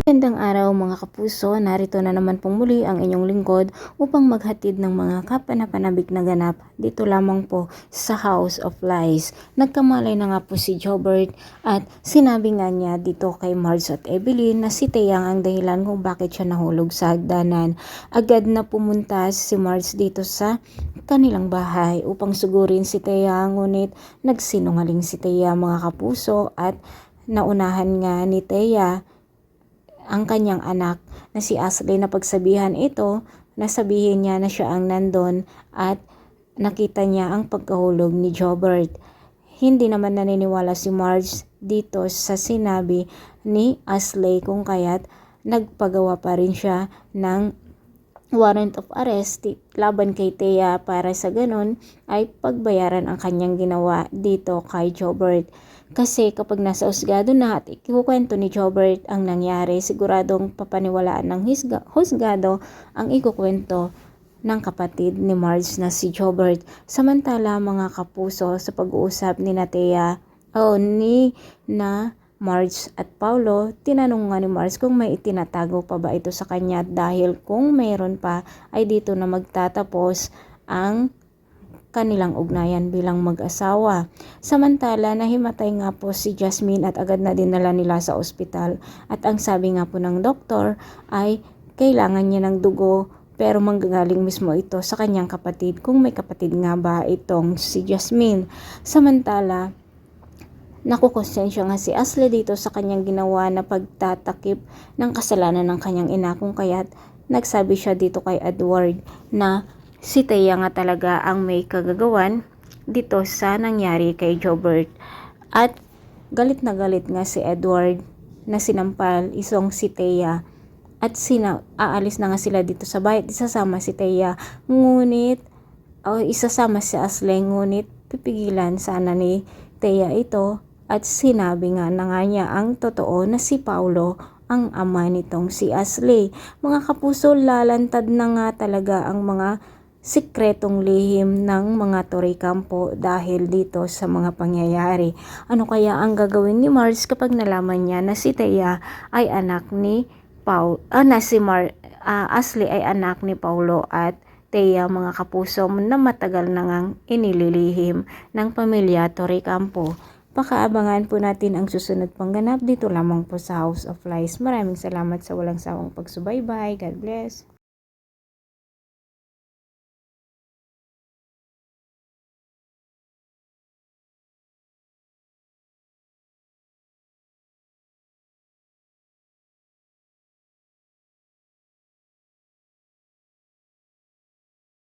Magandang araw mga kapuso, narito na naman pong muli ang inyong lingkod upang maghatid ng mga kapanapanabik na ganap dito lamang po sa House of Lies. Nagkamalay na nga po si Jobert at sinabi nga niya dito kay Marge at Evelyn na si Teyang ang dahilan kung bakit siya nahulog sa hagdanan. Agad na pumunta si Marge dito sa kanilang bahay upang sugurin si Teya, ngunit nagsinungaling si Teya mga kapuso at naunahan nga ni Teya ang kanyang anak na si Ashley na pagsabihan ito na sabihin niya na siya ang nandun at nakita niya ang pagkahulog ni Jobert. Hindi naman naniniwala si Marge dito sa sinabi ni Ashley kung kaya't nagpagawa pa rin siya ng warrant of arrest laban kay Teya para sa ganun ay pagbayaran ang kanyang ginawa dito kay Jobert. Kasi kapag nasa husgado na at ikukwento ni Jobert ang nangyari, siguradong papaniwalaan ng husgado ang ikukwento ng kapatid ni Marge na si Jobert. Samantala mga kapuso, sa pag-uusap ni Teya ni Marge at Paulo, tinanong nga ni Marge kung may itinatago pa ba ito sa kanya dahil kung mayroon pa ay dito na magtatapos ang kanilang ugnayan bilang mag-asawa. Samantala, nahimatay nga po si Jasmine at agad na dinala nila sa ospital. At ang sabi nga po ng doktor ay kailangan niya ng dugo pero manggagaling mismo ito sa kanyang kapatid kung may kapatid nga ba itong si Jasmine. Samantala, nakukonsensya nga si Ashley dito sa kanyang ginawa na pagtatakip ng kasalanan ng kanyang ina kung kaya't nagsabi siya dito kay Edward na si Teya nga talaga ang may kagagawan dito sa nangyari kay Jobert. At galit na galit nga si Edward na sinampal isong si Teya at aalis na nga sila dito sa bahay at isasama si Teya. Ngunit isasama si Ashley, ngunit pipigilan sana ni Teya ito at sinabi nga na nga niya ang totoo na si Paulo ang ama nitong si Ashley. Mga kapuso, lalantad na nga talaga ang mga sikretong lihim ng mga Torre Campo dahil dito sa mga pangyayari. Ano kaya ang gagawin ni Marge kapag nalaman niya na si Teya ay anak ni Ashley ay anak ni Paulo at Teya, mga kapuso, na matagal na ngang inililihim ng pamilya Torre Campo. Pakaabangan po natin ang susunod pang ganap dito lamang po sa House of Lies. Maraming salamat sa walang sawang pagsubaybay. God bless.